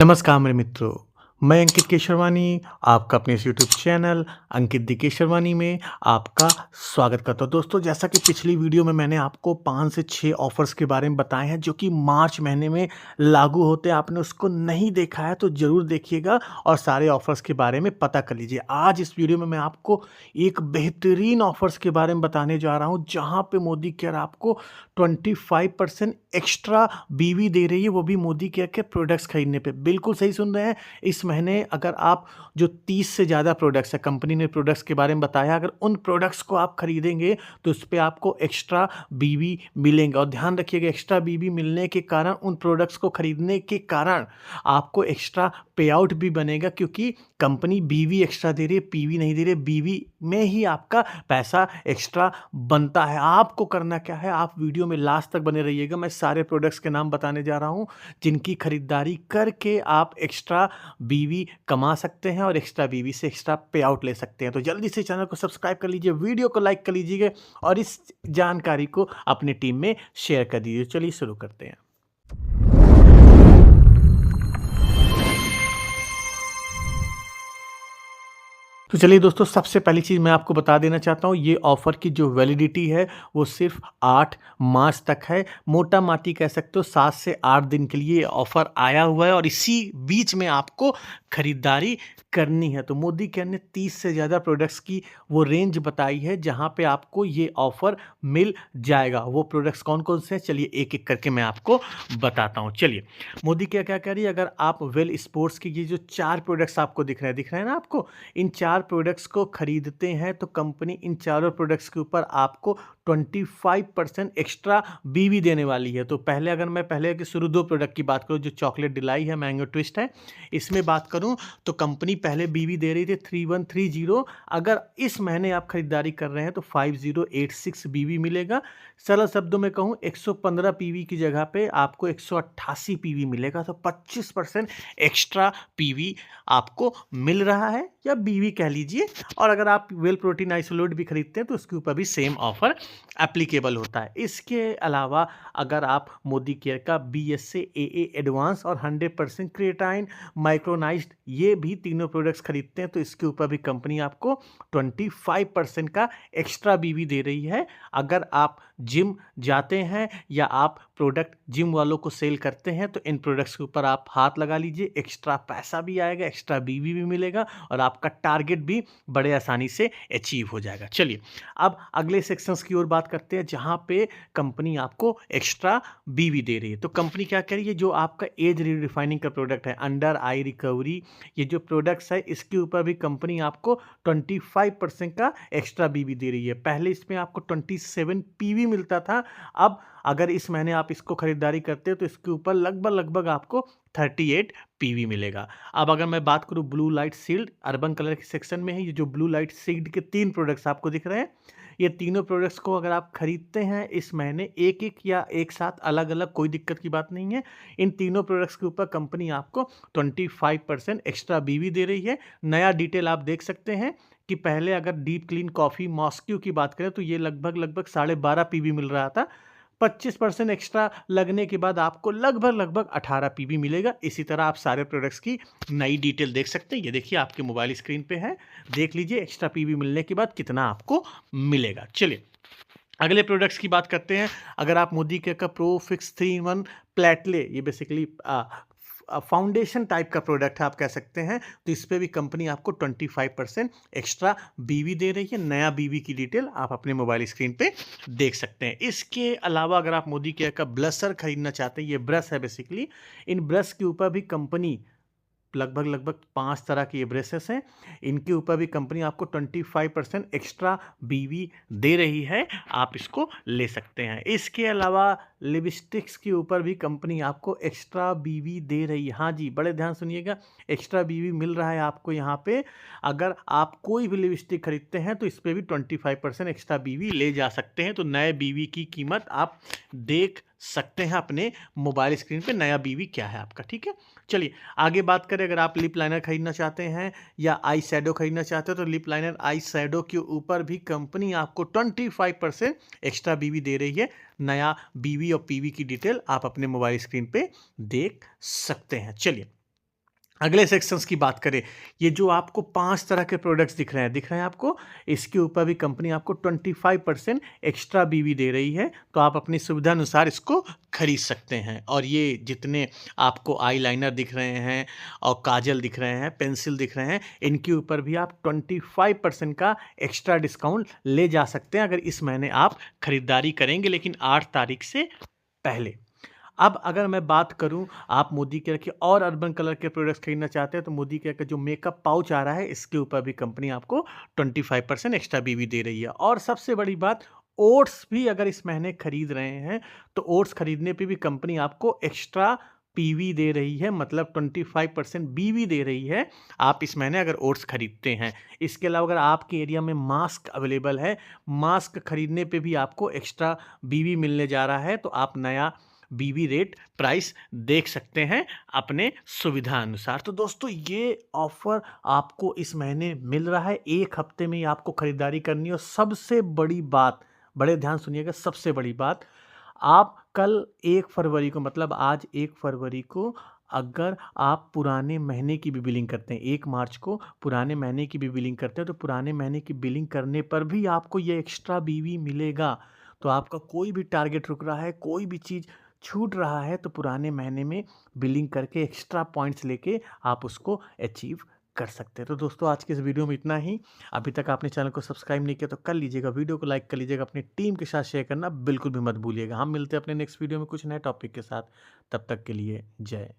नमस्कार मेरे मित्रों, मैं अंकित केशरवानी आपका अपने इस YouTube channel Ankit the Kesharwani में आपका स्वागत करता हूँ। दोस्तों, जैसा कि पिछली वीडियो में मैंने आपको 5 से 6 ऑफ़र्स के बारे में बताए हैं जो कि मार्च महीने में लागू होते हैं। आपने उसको नहीं देखा है तो ज़रूर देखिएगा और सारे ऑफ़र्स के बारे में पता कर लीजिए। आज इस वीडियो में मैं आपको एक बेहतरीन ऑफ़र्स के बारे में बताने जा रहा हूँ, जहाँ पे मोदी केयर आपको 25% एक्स्ट्रा बीवी दे रही है, वो भी मोदी केयर के प्रोडक्ट्स खरीदने पे। बिल्कुल सही सुन रहे हैं। इस महीने अगर आप जो 30 से ज़्यादा प्रोडक्ट्स है, कंपनी ने प्रोडक्ट्स के बारे में बताया, अगर उन प्रोडक्ट्स को आप खरीदेंगे तो उस पे आपको एक्स्ट्रा बीवी मिलेंगे। और ध्यान रखिएगा, एक्स्ट्रा बीवी मिलने के कारण, उन प्रोडक्ट्स को खरीदने के कारण आपको एक्स्ट्रा पे आउट भी बनेगा, क्योंकि कंपनी बीवी एक्स्ट्रा दे रही है, पीवी नहीं दे रही है। बीवी में ही आपका पैसा एक्स्ट्रा बनता है। आपको करना क्या है, आप वीडियो में लास्ट तक बने रहिएगा। मैं सारे प्रोडक्ट्स के नाम बताने जा रहा हूँ जिनकी खरीदारी करके आप एक्स्ट्रा बीवी कमा सकते हैं और एक्स्ट्रा बीवी से एक्स्ट्रा पे आउट ले सकते हैं। तो जल्दी से चैनल को सब्सक्राइब कर लीजिए, वीडियो को लाइक कर लीजिएगा और इस जानकारी को अपनी टीम में शेयर कर दीजिए। चलिए शुरू करते हैं। तो चलिए दोस्तों, सबसे पहली चीज़ मैं आपको बता देना चाहता हूँ, ये ऑफ़र की जो वैलिडिटी है वो सिर्फ 8 मार्च तक है। मोटा-माटी कह सकते हो 7 से 8 दिन के लिए ये ऑफ़र आया हुआ है और इसी बीच में आपको खरीदारी करनी है। तो मोदी केयर ने 30 से ज़्यादा प्रोडक्ट्स की वो रेंज बताई है जहाँ पे आपको ये ऑफ़र मिल जाएगा। वो प्रोडक्ट्स कौन-कौन से हैं, चलिए एक-एक करके मैं आपको बताता हूँ। चलिए, मोदी केयर क्या कह रही है, अगर आप वेल स्पोर्ट्स की ये जो 4 प्रोडक्ट्स आपको दिख रहे हैं ना आपको, इन 4 प्रोडक्ट्स को खरीदते हैं तो कंपनी इन चारों प्रोडक्ट्स के ऊपर आपको 25% एक्स्ट्रा बीवी देने वाली है। तो पहले के शुरू 2 प्रोडक्ट की बात करूँ, जो चॉकलेट डिलाई है, मैंगो ट्विस्ट है, इसमें बात करूँ तो कंपनी पहले बीवी दे रही थी 3130। अगर इस महीने आप खरीदारी कर रहे हैं तो 5086 बीवी मिलेगा। सरल शब्दों में कहूँ, 115 पीवी की जगह पे आपको 188 पीवी मिलेगा। तो 25% एक्स्ट्रा पीवी आपको मिल रहा है, या बीवी कह लीजिए। और अगर आप वेल प्रोटीन आइसोलेट भी खरीदते हैं तो उसके ऊपर भी सेम ऑफर एप्लीकेबल होता है। इसके अलावा अगर आप मोदी केयर का BSA AA एडवांस और 100% क्रिएटाइन माइक्रोनाइज्ड, ये भी तीनों प्रोडक्ट्स खरीदते हैं तो इसके ऊपर भी कंपनी आपको 25% का एक्स्ट्रा बीवी दे रही है। अगर आप जिम जाते हैं या आप प्रोडक्ट जिम वालों को सेल करते हैं तो इन प्रोडक्ट्स के ऊपर आप हाथ लगा लीजिए, एक्स्ट्रा पैसा भी आएगा, एक्स्ट्रा बीवी भी मिलेगा और आपका टारगेट भी बड़े आसानी से अचीव हो जाएगा। चलिए, अब अगले सेक्शंस की ओर बात करते हैं जहां पे कंपनी आपको एक्स्ट्रा बीवी दे रही है। तो कंपनी क्या कह रही है, जो आपका एज रिडिफाइनिंग का प्रोडक्ट है, अंडर आई रिकवरी, ये जो प्रोडक्ट्स है इसके ऊपर भी कंपनी आपको 25% का एक्स्ट्रा बीवी दे रही है। पहले इसमें आपको 27 पीवी मिलता था, अब अगर इस महीने आप इसको खरीदारी करते हो तो इसके ऊपर लगभग आपको 38 पीवी मिलेगा। अब अगर मैं बात करूं blue light shield, urban colour के सेक्शन में है, ये जो ब्लू लाइट शील्ड के 3 प्रोडक्ट्स आपको दिख रहे हैं, ये तीनों प्रोडक्ट्स को अगर आप खरीदते हैं इस महीने एक-एक या एक साथ अलग-अलग, कोई दिक्कत की बात नहीं है। इन तीनों प्रोडक्ट्स के ऊपर कंपनी आपको 25% एक्स्ट्रा बीवी दे रही है। नया डिटेल आप देख सकते हैं कि पहले अगर डीप क्लीन कॉफ़ी मॉस्क्यू की बात करें तो ये लगभग 12.5 पीवी मिल रहा था। 25% एक्स्ट्रा लगने के बाद आपको लगभग 18 पीवी मिलेगा। इसी तरह आप सारे प्रोडक्ट्स की नई डिटेल देख सकते हैं। ये देखिए आपके मोबाइल स्क्रीन पे है, देख लीजिए एक्स्ट्रा पीवी मिलने के बाद कितना आपको मिलेगा। चलिए, अगले प्रोडक्ट्स की बात करते हैं। अगर आप मोदी केयर का प्रो फिक्स 3-in-1 प्लेटले, ये बेसिकली फाउंडेशन टाइप का प्रोडक्ट है आप कह सकते हैं, तो इस पे भी कंपनी आपको 25% एक्स्ट्रा बीवी दे रही है। नया बीवी की डिटेल आप अपने मोबाइल स्क्रीन पे देख सकते हैं। इसके अलावा अगर आप मोदी केयर का ब्लशर खरीदना चाहते हैं, ये ब्रश है बेसिकली, इन ब्रश के ऊपर भी कंपनी लगभग 5 तरह के ये ब्रेसेस हैं, इनके ऊपर भी कंपनी आपको 25% एक्स्ट्रा बीवी दे रही है, आप इसको ले सकते हैं। इसके अलावा लिपस्टिक्स के ऊपर भी कंपनी आपको एक्स्ट्रा बीवी दे रही है। हाँ जी, बड़े ध्यान सुनिएगा, एक्स्ट्रा बीवी मिल रहा है आपको यहाँ पे। अगर आप कोई भी लिपस्टिक खरीदते हैं तो इस पर भी 25% एक्स्ट्रा बीवी ले जा सकते हैं। तो नए बीवी की कीमत आप देख सकते हैं अपने मोबाइल स्क्रीन पे, नया बीवी क्या है आपका। ठीक है, चलिए आगे बात करें। अगर आप लिप लाइनर खरीदना चाहते हैं या आई शैडो खरीदना चाहते हो तो लिप लाइनर आई शैडो के ऊपर भी कंपनी आपको 25% एक्स्ट्रा बीवी दे रही है। नया बीवी और पीवी की डिटेल आप अपने मोबाइल स्क्रीन पे देख सकते हैं। चलिए, अगले सेक्शंस की बात करें, ये जो आपको 5 तरह के प्रोडक्ट्स दिख रहे हैं आपको, इसके ऊपर भी कंपनी आपको 25% एक्स्ट्रा बीवी दे रही है, तो आप अपनी सुविधानुसार इसको खरीद सकते हैं। और ये जितने आपको आईलाइनर दिख रहे हैं और काजल दिख रहे हैं, पेंसिल दिख रहे हैं, इनके ऊपर भी आप 25% का एक्स्ट्रा डिस्काउंट ले जा सकते हैं, अगर इस महीने आप खरीदारी करेंगे, लेकिन 8 तारीख से पहले। अब अगर मैं बात करूं, आप मोदी केयर के और अर्बन कलर के प्रोडक्ट्स खरीदना चाहते हैं, तो मोदी केयर का जो मेकअप पाउच आ रहा है, इसके ऊपर भी कंपनी आपको 25% एक्स्ट्रा बीवी दे रही है। और सबसे बड़ी बात, ओट्स भी अगर इस महीने खरीद रहे हैं, तो ओट्स खरीदने पे भी कंपनी आपको एक्स्ट्रा पीवी दे रही है, मतलब 25% बीवी दे रही है, आप इस महीने अगर ओट्स खरीदते हैं। इसके अलावा अगर आपके एरिया में मास्क अवेलेबल है, मास्क खरीदने पे भी आपको एक्स्ट्रा बीवी मिलने जा रहा है, तो आप नया बीवी रेट प्राइस देख सकते हैं अपने सुविधा अनुसार। तो दोस्तों, ये ऑफर आपको इस महीने मिल रहा है, 1 हफ्ते में ही आपको खरीदारी करनी है। और सबसे बड़ी बात, बड़े ध्यान सुनिएगा, सबसे बड़ी बात, आप कल 1 फरवरी को, मतलब आज 1 फरवरी को, अगर आप पुराने महीने की भी बिलिंग करते हैं, 1 मार्च को पुराने महीने की भी बिलिंग करते हैं, तो पुराने महीने की बिलिंग करने पर भी आपको ये एक्स्ट्रा बीवी मिलेगा। तो आपका कोई भी टारगेट रुक रहा है, कोई भी चीज़ छूट रहा है, तो पुराने महीने में बिलिंग करके एक्स्ट्रा पॉइंट्स लेके आप उसको अचीव कर सकते हैं। तो दोस्तों, आज के इस वीडियो में इतना ही। अभी तक आपने चैनल को सब्सक्राइब नहीं किया तो कर लीजिएगा, वीडियो को लाइक कर लीजिएगा, अपनी टीम के साथ शेयर करना बिल्कुल भी मत भूलिएगा। हम मिलते हैं अपने नेक्स्ट वीडियो में कुछ नए टॉपिक के साथ। तब तक के लिए जय